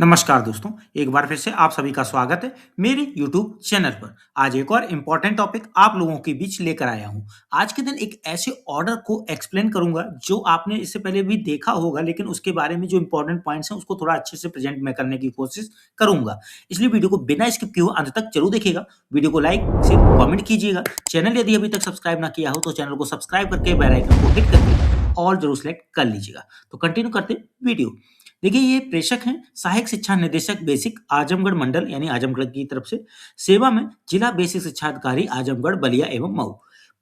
नमस्कार दोस्तों, एक बार फिर से आप सभी का स्वागत है मेरे YouTube चैनल पर। आज एक और इम्पोर्टेंट टॉपिक आप लोगों के बीच लेकर आया हूँ। आज के दिन एक ऐसे ऑर्डर को एक्सप्लेन करूँगा जो आपने इससे पहले भी देखा होगा, लेकिन उसके बारे में जो इम्पोर्टेंट पॉइंट्स हैं उसको थोड़ा अच्छे से प्रेजेंट मैं करने की कोशिश करूँगा। इसलिए वीडियो को बिना स्किप किए हुए अंत तक जरूर देखिएगा। वीडियो को लाइक शेयर कमेंट कीजिएगा। चैनल यदि अभी तक सब्सक्राइब ना किया हो तो चैनल को सब्सक्राइब करके बेल आइकन को हिट करके ऑल जरूर सेलेक्ट कर लीजिएगा। तो कंटिन्यू करते हैं वीडियो। देखिए, ये प्रेषक हैं सहायक शिक्षा निदेशक बेसिक आजमगढ़ मंडल यानी आजमगढ़ की तरफ से सेवा में जिला बेसिक शिक्षा अधिकारी आजमगढ़ बलिया एवं मऊ।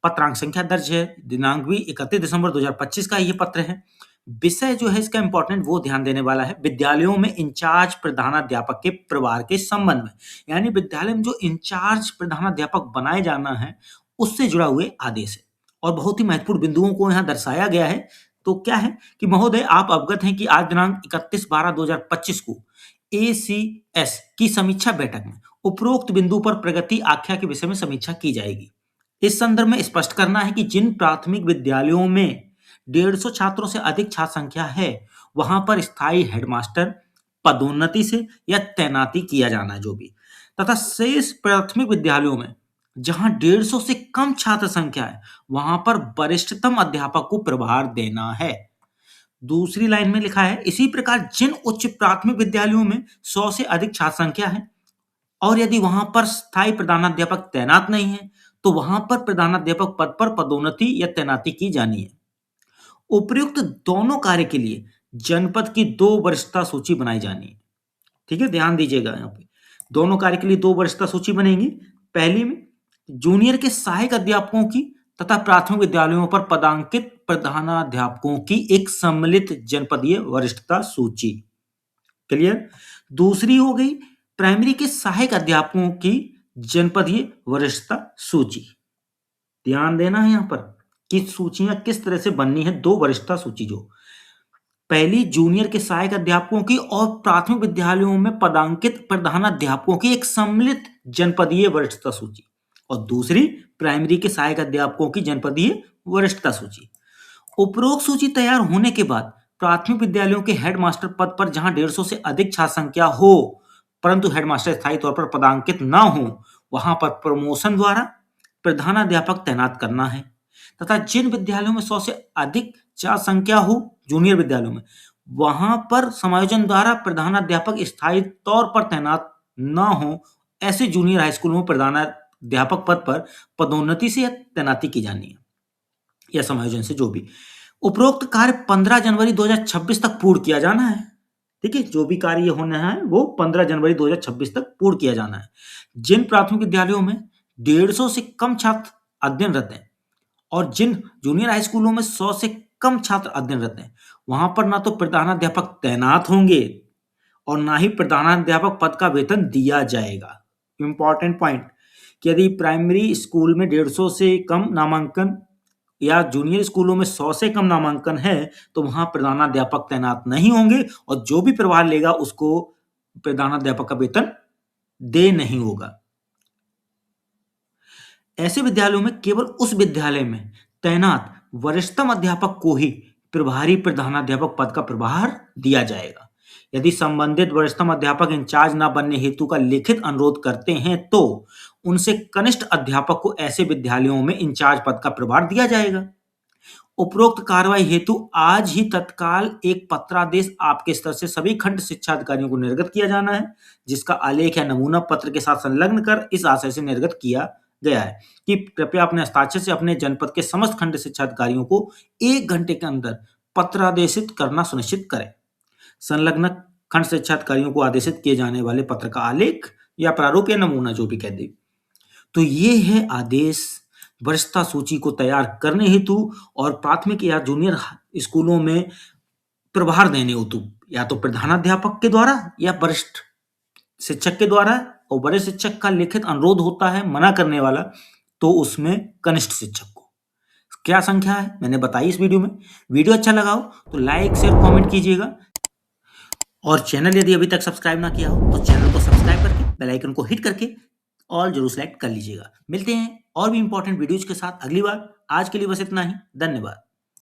पत्रांक संख्या दर्ज है। दिनांक भी 31 दिसंबर 2025 का ये पत्र है। विषय जो है इसका इंपॉर्टेंट वो ध्यान देने वाला है, विद्यालयों में इंचार्ज प्रधानाध्यापक के प्रभार के संबंध में, यानी विद्यालय में जो इंचार्ज प्रधानाध्यापक बनाए जाना है उससे जुड़ा हुए आदेश है। और बहुत ही महत्वपूर्ण बिंदुओं को यहाँ दर्शाया गया है। तो क्या है कि महोदय, आप अवगत हैं कि आज दिनांक 31/12/2025 को एसीएस की समीक्षा बैठक में उपरोक्त बिंदु पर प्रगति आख्या के विषय में समीक्षा की जाएगी। इस संदर्भ में स्पष्ट करना है कि जिन प्राथमिक विद्यालयों में 150 छात्रों से अधिक छात्र संख्या है वहां पर स्थायी हेडमास्टर पदोन्नति से या तैनाती किया जाना है जो भी, तथा शेष प्राथमिक विद्यालयों में जहां 150 से कम छात्र संख्या है वहां पर वरिष्ठतम अध्यापक को प्रभार देना है। दूसरी लाइन में लिखा है, इसी प्रकार जिन उच्च प्राथमिक विद्यालयों में 100 से अधिक छात्र संख्या है और यदि वहां पर स्थायी प्रधानाध्यापक तैनात नहीं है तो वहां पर प्रधानाध्यापक पद पर पदोन्नति या तैनाती की जानी है। उपर्युक्त दोनों कार्य के लिए जनपद की 2 वरिष्ठता सूची बनाई जानी है। ठीक है, ध्यान दीजिएगा। यहाँ पे दोनों कार्य के लिए 2 वरिष्ठता सूची बनेगी। पहली में जूनियर के सहायक अध्यापकों की तथा प्राथमिक विद्यालयों पर पदांकित प्रधानाध्यापकों की एक सम्मिलित जनपदीय वरिष्ठता सूची। क्लियर। दूसरी हो गई प्राइमरी के सहायक अध्यापकों की जनपदीय वरिष्ठता सूची। ध्यान देना है यहाँ पर कि सूचियां किस तरह से बननी है। 2 वरिष्ठता सूची, जो पहली जूनियर के सहायक अध्यापकों की और प्राथमिक विद्यालयों में पदांकित प्रधानाध्यापकों की एक सम्मिलित जनपदीय वरिष्ठता सूची, और दूसरी प्राइमरी के सहायक अध्यापकों की जनपदीय वरिष्ठता सूची। उपरोक्त सूची तैयार होने के बाद प्राथमिक विद्यालयों के हेडमास्टर पद पर जहां 150 से अधिक छात्र संख्या हो परंतु हेडमास्टर स्थायी तौर पर पदांकित ना हो वहां पर प्रमोशन द्वारा प्रधानाध्यापक तैनात करना है, तथा जिन विद्यालयों में 100 से अधिक छात्र संख्या हो जूनियर विद्यालयों में वहां पर समायोजन द्वारा प्रधानाध्यापक स्थायी तौर पर तैनात ना हो ऐसे जूनियर हाई स्कूलों में प्रधानाध्यापक पद पर पदोन्नति से तैनाती की जानी है या समायोजन से, जो भी। उपरोक्त कार्य 15 जनवरी 2026 तक पूर्ण किया जाना है। ठीक है, जो भी कार्य होना है वो 15 जनवरी 2026 तक पूर्ण किया जाना है। जिन प्राथमिक विद्यालयों में 150 से कम छात्र अध्ययनरत हैं और जिन जूनियर हाई स्कूलों में 100 से कम छात्र अध्ययनरत हैं वहां पर ना तो प्रधानाध्यापक तैनात होंगे और ना ही प्रधानाध्यापक पद का वेतन दिया जाएगा। इंपॉर्टेंट पॉइंट कि यदि प्राइमरी स्कूल में 150 से कम नामांकन या जूनियर स्कूलों में 100 से कम नामांकन है तो वहां प्रधानाध्यापक तैनात नहीं होंगे और जो भी प्रभार लेगा उसको प्रधानाध्यापक का वेतन दे नहीं होगा। ऐसे विद्यालयों में केवल उस विद्यालय में तैनात वरिष्ठतम अध्यापक को ही प्रभारी प्रधानाध्यापक पद का प्रभार दिया जाएगा। यदि संबंधित वरिष्ठतम अध्यापक इंचार्ज न बनने हेतु का लिखित अनुरोध करते हैं तो उनसे कनिष्ठ अध्यापक को ऐसे विद्यालयों में इंचार्ज पद का प्रभार दिया जाएगा। उपरोक्त कार्रवाई हेतु आज ही तत्काल एक पत्रादेश आपके स्तर से सभी खंड शिक्षा अधिकारियों को निर्गत किया जाना है, जिसका आलेख या नमूना पत्र के साथ संलग्न कर इस आशय से निर्गत किया गया है कि कृपया अपने हस्ताक्षर से अपने जनपद के समस्त खंड शिक्षा अधिकारियों को 1 घंटे के अंदर पत्रादेशित करना सुनिश्चित करें। संलग्न खंड शिक्षा अधिकारियों को आदेशित किए जाने वाले पत्र का आलेख या प्रारूप या नमूना, जो भी कह दे। तो ये है आदेश वरिष्ठता सूची को तैयार करने हेतु और प्राथमिक या जूनियर स्कूलों में प्रभार देने हेतु या तो प्रधानाध्यापक के द्वारा या वरिष्ठ शिक्षक के द्वारा, और वरिष्ठ शिक्षक का लिखित अनुरोध होता है मना करने वाला तो उसमें कनिष्ठ शिक्षक को। क्या संख्या है मैंने बताई इस वीडियो में। वीडियो अच्छा लगा हो तो लाइक शेयर कमेंट कीजिएगा, और चैनल यदि अभी तक सब्सक्राइब ना किया हो तो चैनल को सब्सक्राइब करके बेल आइकन को हिट करके ऑल जरूर सेलेक्ट कर लीजिएगा। मिलते हैं और भी इंपॉर्टेंट वीडियोज के साथ अगली बार। आज के लिए बस इतना ही। धन्यवाद।